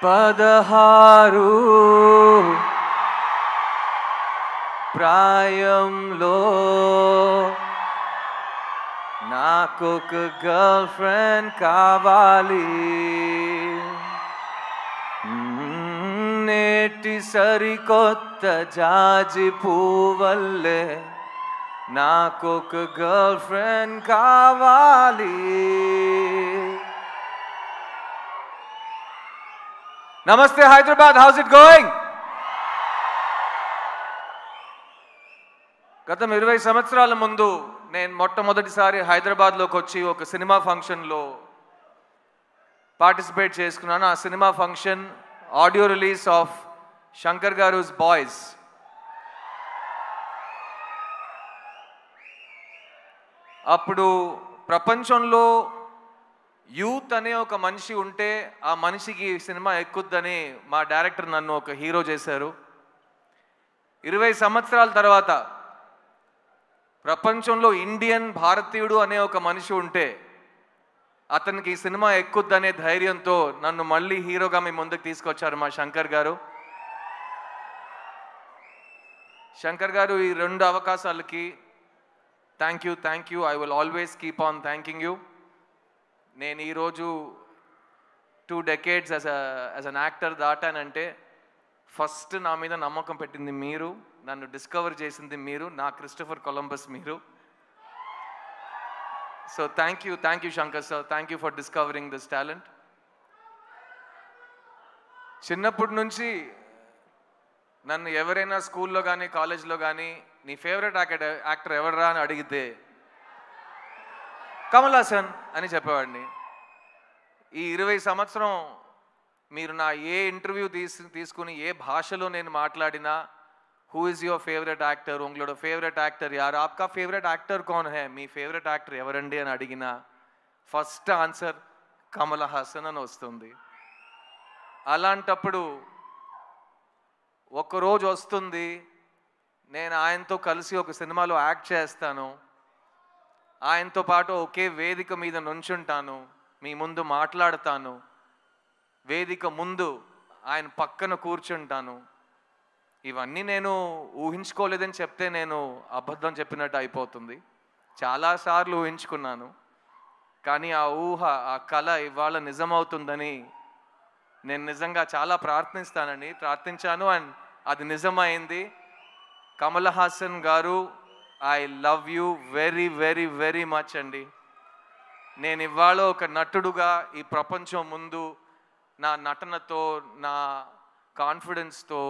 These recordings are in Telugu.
16 ప్రాయంలో నాకొక గర్ల్ ఫ్రెండ్ కావాలి. నేటి సరికొత్త జాజి పువ్వల్లే నాకొక గర్ల్ ఫ్రెండ్ కావాలి. నమస్తే హైదరాబాద్, హౌస్ ఇట్ గోయింగ్? గతం 20 సంవత్సరాల ముందు నేను మొట్టమొదటిసారి హైదరాబాద్లోకి వచ్చి ఒక సినిమా ఫంక్షన్లో పార్టిసిపేట్ చేసుకున్నాను. ఆ cinema function audio release of Shankar గారుస్ బాయ్స్. అప్పుడు ప్రపంచంలో యూత్ అనే ఒక మనిషి ఉంటే ఆ మనిషికి సినిమా ఎక్కుద్దని మా డైరెక్టర్ నన్ను ఒక హీరో చేశారు. 20 సంవత్సరాల తర్వాత ప్రపంచంలో ఇండియన్ భారతీయుడు అనే ఒక మనిషి ఉంటే అతనికి ఈ సినిమా ఎక్కుద్దనే ధైర్యంతో నన్ను మళ్ళీ హీరోగా మీ ముందుకు తీసుకొచ్చారు మా శంకర్ గారు. శంకర్ గారు, ఈ 2 అవకాశాలకి thank you. I will always keep on thanking you. నేను ఈరోజు 2 decades యాజ్ అన్ యాక్టర్ దాటానంటే ఫస్ట్ నా మీద నమ్మకం పెట్టింది మీరు, నన్ను డిస్కవర్ చేసింది మీరు, నా క్రిస్టోఫర్ కొలంబస్ మీరు. So thank you Shankar sir, thank you for discovering this talent. చిన్నప్పటి నుంచి నన్ను ఎవరైనా స్కూల్లో కానీ కాలేజ్లో కానీ నీ ఫేవరెట్ యాక్టర్ ఎవడరా అని అడిగితే కమల్ హాసన్ అని చెప్పేవాడిని. ఈ 20 సంవత్సరం మీరు నా ఏ ఇంటర్వ్యూ తీసుకుని ఏ భాషలో నేను మాట్లాడినా who is your favourite actor, ఉంగళోడ ఫేవరెట్ యాక్టర్ యార్, ఆప్కా ఫేవరెట్ యాక్టర్ కౌన్ హై, మీ ఫేవరెట్ యాక్టర్ ఎవరండి అని అడిగినా ఫస్ట్ ఆన్సర్ కమల్ హాసన్ అని వస్తుంది. అలాంటప్పుడు ఒకరోజు వస్తుంది నేను ఆయనతో కలిసి ఒక సినిమాలో యాక్ట్ చేస్తాను, ఆయనతో పాటు ఒకే వేదిక మీద నుంచుంటాను, మీ ముందు మాట్లాడతాను, వేదిక ముందు ఆయన పక్కన కూర్చుంటాను. ఇవన్నీ నేను ఊహించుకోలేదని చెప్తే నేను అబద్ధం చెప్పినట్టు అయిపోతుంది. చాలాసార్లు ఊహించుకున్నాను, కానీ ఆ ఊహ, ఆ కళ ఇవాళ నిజమవుతుందని నేను నిజంగా చాలా ప్రార్థించాను అండ్ అది నిజమైంది. కమల్ హాసన్ గారు, I love you very very very much అండి. నేను ఇవాళ ఒక నటుడుగా ఈ ప్రపంచం ముందు నా నటనతో, నా కాన్ఫిడెన్స్తో,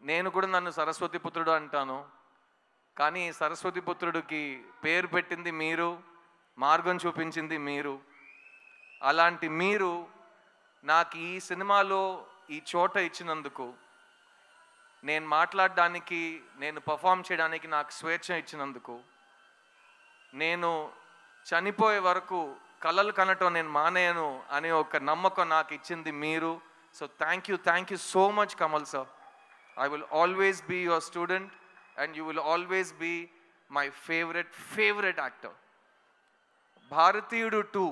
నేను కూడా నన్ను సరస్వతి పుత్రుడు అంటాను, కానీ సరస్వతి పుత్రుడికి పేరు పెట్టింది మీరు, మార్గం చూపించింది మీరు. అలాంటి మీరు నాకు ఈ సినిమాలో ఈ చోట ఇచ్చినందుకు, నేను మాట్లాడడానికి, నేను పర్ఫామ్ చేయడానికి నాకు స్వేచ్ఛ ఇచ్చినందుకు, నేను చనిపోయే వరకు కలలు కనటం నేను మానేయను అనే ఒక నమ్మకం నాకు ఇచ్చింది మీరు. So thank you so much Kamal sir. I will always be your student and you will always be my favourite actor. Bharateeyudu 2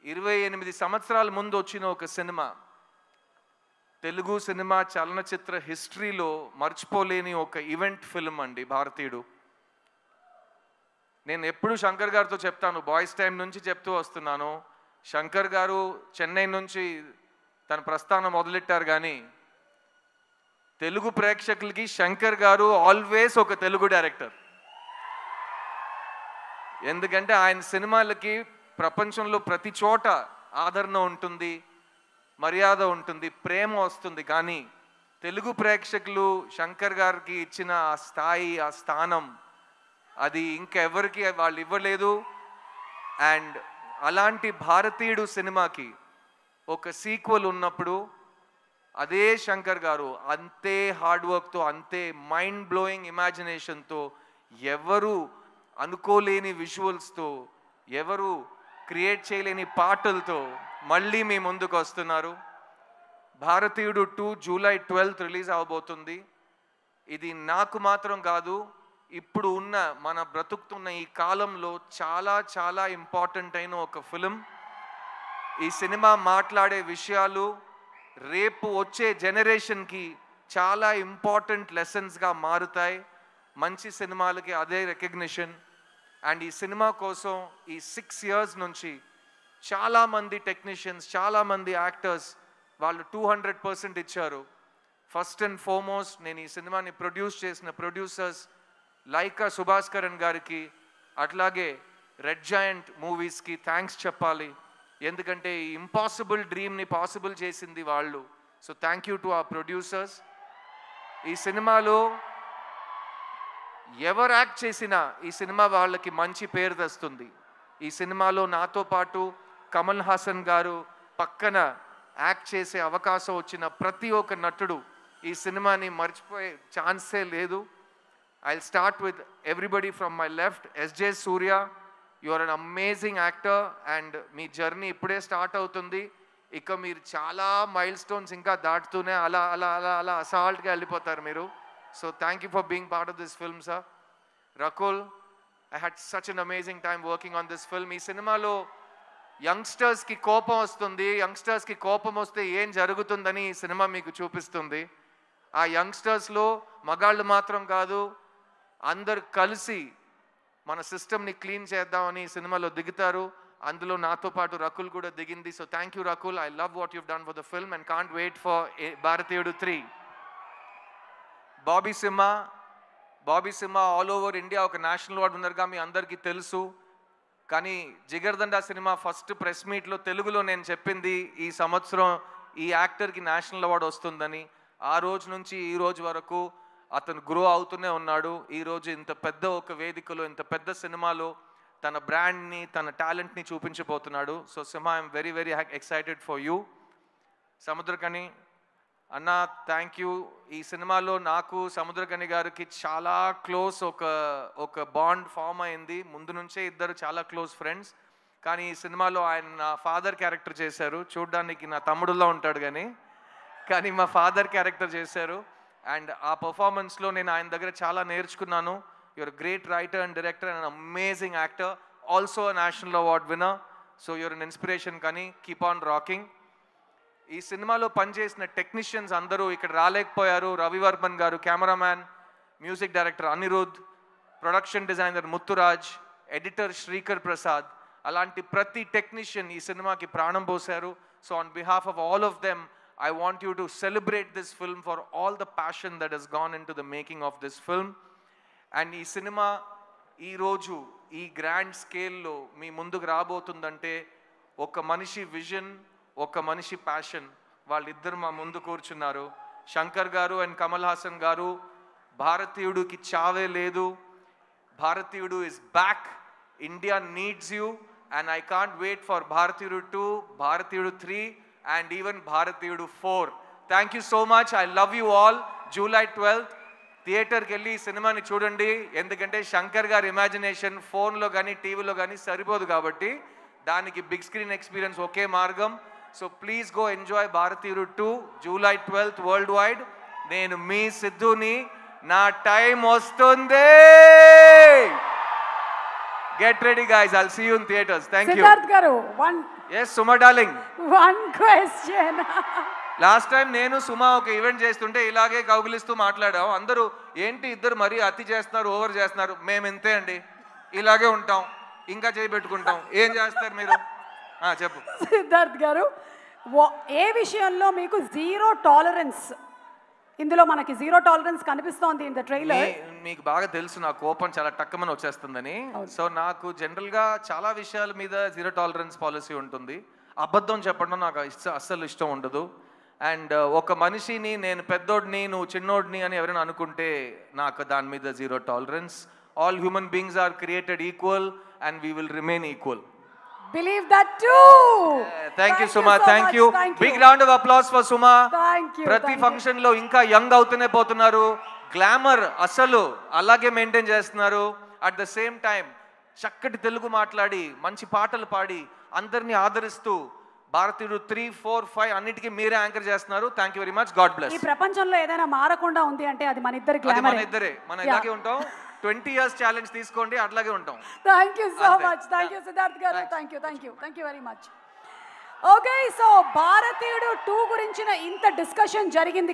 28 సంవత్సరాల ముందు వచ్చిన ఒక సినిమా, తెలుగు సినిమా చలనచిత్ర హిస్టరీలో మర్చిపోలేని ఒక ఈవెంట్ ఫిల్మ్ అండి భారతీయుడు. నేను ఎప్పుడు శంకర్ గారితో చెప్తాను, బాయ్స్ టైం నుంచి చెప్తూ వస్తున్నాను, శంకర్ గారు చెన్నై నుంచి తన ప్రస్థానం మొదలెట్టారు, కానీ తెలుగు ప్రేక్షకులకి శంకర్ గారు ఆల్వేస్ ఒక తెలుగు డైరెక్టర్. ఎందుకంటే ఆయన సినిమాలకి ప్రపంచంలో ప్రతి చోట ఆదరణ ఉంటుంది, మర్యాద ఉంటుంది, ప్రేమ వస్తుంది, కానీ తెలుగు ప్రేక్షకులు శంకర్ గారికి ఇచ్చిన ఆ స్థాయి, ఆ స్థానం అది ఇంకెవరికి వాళ్ళు ఇవ్వలేదు. అండ్ అలాంటి భారతీయుడు సినిమాకి ఒక సీక్వెల్ ఉన్నప్పుడు అదే శంకర్ గారు అంతే హార్డ్ వర్క్తో, అంతే మైండ్ బ్లోయింగ్ ఇమాజినేషన్తో, ఎవరు అనుకోలేని విజువల్స్తో, ఎవరు క్రియేట్ చేయలేని పాటలతో మళ్ళీ మీ ముందుకు వస్తున్నారు. భారతీయుడు 2 జూలై 12 రిలీజ్ అవబోతుంది. ఇది నాకు మాత్రం కాదు, ఇప్పుడు ఉన్న మన బ్రతుకుతున్న ఈ కాలంలో చాలా చాలా ఇంపార్టెంట్ అయిన ఒక ఫిలిం. ఈ సినిమా మాట్లాడే విషయాలు రేపు వచ్చే జనరేషన్కి చాలా ఇంపార్టెంట్ లెసన్స్గా మారుతాయి. మంచి సినిమాలకి అదే రికగ్నిషన్. అండ్ ఈ సినిమా కోసం ఈ 6 years నుంచి చాలామంది టెక్నీషియన్స్, చాలామంది యాక్టర్స్ వాళ్ళు 200% ఇచ్చారు. ఫస్ట్ అండ్ ఫార్మోస్ట్ నేను ఈ సినిమాని ప్రొడ్యూస్ చేసిన ప్రొడ్యూసర్స్ లైకా సుభాస్కరన్ గారికి, అట్లాగే రెడ్ జాయింట్ మూవీస్కి థ్యాంక్స్ చెప్పాలి. ఎందుకంటే ఈ ఇంపాసిబుల్ డ్రీమ్ని పాసిబుల్ చేసింది వాళ్ళు. సో థ్యాంక్ యూ టు ఆ ప్రొడ్యూసర్స్. ఈ సినిమాలో ఎవరు యాక్ట్ చేసినా ఈ సినిమా వాళ్ళకి మంచి పేరు తెస్తుంది. ఈ సినిమాలో నాతో పాటు కమల్ హాసన్ గారు పక్కన యాక్ట్ చేసే అవకాశం వచ్చిన ప్రతి ఒక్క నటుడు ఈ సినిమాని మర్చిపోయే ఛాన్సే లేదు. I'll start with everybody from my left. S.J. Surya, you are an amazing actor and me journey ఇప్పుడే స్టార్ట్ అవుతుంది. ఇక మీరు చాలా మైల్ స్టోన్స్ ఇంకా దాటుతూనే అలా అలా అలా అలా అసాల్ట్గా వెళ్ళిపోతారు మీరు. So thank you for being part of this film sir. Rakul, I had such an amazing time working on this film. ఈ సినిమాలో యంగ్స్టర్స్కి కోపం వస్తుంది, యంగ్స్టర్స్కి కోపం వస్తే ఏం జరుగుతుందని ఈ సినిమా మీకు చూపిస్తుంది. ఆ యంగ్స్టర్స్లో మగాళ్ళు మాత్రం కాదు, అందరు కలిసి మన సిస్టమ్ని క్లీన్ చేద్దామని ఈ సినిమాలో దిగుతారు. అందులో నాతో పాటు రకుల్ కూడా దిగింది. So thank you Rakul. I love what you've done for the film and can't wait for Bharateeyudu 3. Bobby Simha all over India ఒక నేషనల్ అవార్డు విన్నర్గా మీ అందరికీ తెలుసు. కానీ జిగర్దండా సినిమా ఫస్ట్ ప్రెస్ మీట్లో తెలుగులో నేను చెప్పింది ఈ సంవత్సరం ఈ యాక్టర్కి నేషనల్ అవార్డు వస్తుందని. ఆ రోజు నుంచి ఈ రోజు వరకు అతను గ్రో అవుతూనే ఉన్నాడు. ఈరోజు ఇంత పెద్ద ఒక వేదికలో, ఇంత పెద్ద సినిమాలో తన బ్రాండ్ని, తన టాలెంట్ని చూపించబోతున్నాడు. So Simha, I'm very very excited for you. Samuthirakani అన్న, థ్యాంక్ యూ. ఈ సినిమాలో నాకు సముద్రకని గారికి చాలా క్లోజ్ ఒక బాండ్ ఫామ్ అయింది. ముందు నుంచే ఇద్దరు చాలా క్లోజ్ ఫ్రెండ్స్. కానీ ఈ సినిమాలో ఆయన నా ఫాదర్ క్యారెక్టర్ చేశారు. చూడ్డానికి నా తమ్ముడులా ఉంటాడు కానీ మా ఫాదర్ క్యారెక్టర్ చేశారు. అండ్ ఆ పర్ఫార్మెన్స్లో నేను ఆయన దగ్గర చాలా నేర్చుకున్నాను. You're great writer and director and amazing actor, also national award winner. So you're an inspiration. కానీ కీప్ ఆన్ రాకింగ్. ఈ సినిమాలో పనిచేసిన టెక్నీషియన్స్ అందరూ ఇక్కడ రాలేకపోయారు. రవివర్మన్ గారు cameraman, music director Anirudh, production designer Muthuraj, editor Sreekar Prasad, అలాంటి ప్రతి టెక్నీషియన్ ఈ సినిమాకి ప్రాణం పోశారు. So on behalf of all of them I want you to celebrate this film for all the passion that has gone into the making of this film. And ee cinema ee roju ee grand scale lo మీ ముందుకు రాబోతుందంటే ఒక మనిషి విజన్, ఒక మనిషి ప్యాషన్, వాళ్ళిద్దరు మా ముందు కూర్చున్నారు. శంకర్ గారు అండ్ కమల్ హాసన్ గారు. భారతీయుడికి చావే లేదు. Bharateeyudu is back. India needs you and I can't wait for Bharateeyudu 2, భారతీయుడు 3 and even Bharatiyudu 4. Thank you so much. I love you all. July 12th థియేటర్కి వెళ్ళి ఈ సినిమాని చూడండి. ఎందుకంటే శంకర్ గారి ఇమాజినేషన్ ఫోన్లో కానీ టీవీలో కానీ సరిపోదు కాబట్టి దానికి బిగ్ స్క్రీన్ ఎక్స్పీరియన్స్ ఒకే మార్గం. సో ప్లీజ్ గో ఎంజాయ్ భారతీయుడు 2 July 12th వరల్డ్ వైడ్. నేను మీ సిద్ధుని. నా టైం వస్తుంది. Get ready guys. I'll see you in theaters. Thank you. Siddharth garu, Yes, Suma darling. One question. Last time నేను సుమా ఒక ఈవెంట్ చేస్తుంటే ఇలాగే కౌగిలిస్తూ మాట్లాడాం. అందరూ ఏంటి ఇద్దరు మరీ అతి చేస్తున్నారు, ఓవర్ చేస్తున్నారు. మేము ఇంతే అండి, ఇలాగే ఉంటాం, ఇంకా చేయబెట్టుకుంటాం. ఏం చేస్తారు మీరు? చెప్పు సిద్ధార్థ్ గారు, ఏ విషయంలో మీకు జీరో టాలరెన్స్? ఇందులో మనకి జీరో టాలరెన్స్ కనిపిస్తోంది ఇన్ ద ట్రైలర్. మీకు బాగా తెలుసు నా కోపం చాలా టక్కమని వచ్చేస్తుందని. సో నాకు జనరల్గా చాలా విషయాల మీద జీరో టాలరెన్స్ పాలసీ ఉంటుంది. అబద్ధం చెప్పడం నాకు అస్సలు ఇష్టం ఉండదు. అండ్ ఒక మనిషిని నేను పెద్దోడిని నువ్వు చిన్నోడిని అని ఎవరైనా అనుకుంటే నాకు దాని మీద zero tolerance. All human beings are created equal and we will remain equal. Believe that too. Thank you Suma. Thank you. Big round of applause for Suma. Thank you. ప్రతి ఫంక్షన్ లో ఇంకా యంగ్ అవుతూనే పోతున్నారు. గ్లామర్ అసలు అలాగే మెయింటైన్ చేస్తున్నారు. అట్ ద సేమ్ టైం చక్కటి తెలుగు మాట్లాడి మంచి పాటలు పాడి అందరినీ ఆదరిస్తూ భారతీయుడు 3, 4, 5 అన్నిటికీ మీరే యాంకర్ చేస్తున్నారు. Thank you very much. God bless. ఈ ప్రపంచంలో ఏదైనా మారకుండా ఉంది అంటే అది మన ఇద్దరి గ్లామర్. మన ఇద్దరే, మనం ఇలాగే ఉంటాం. 20 years ఛాలెంజ్ తీసుకోండి, అట్లాగే ఉంటాం. Thank you so much. Thank you Siddharth garu. Thank you very much. Okay, so Bharateeyudu 2 గురించిన ఇంత డిస్కషన్ జరిగింది.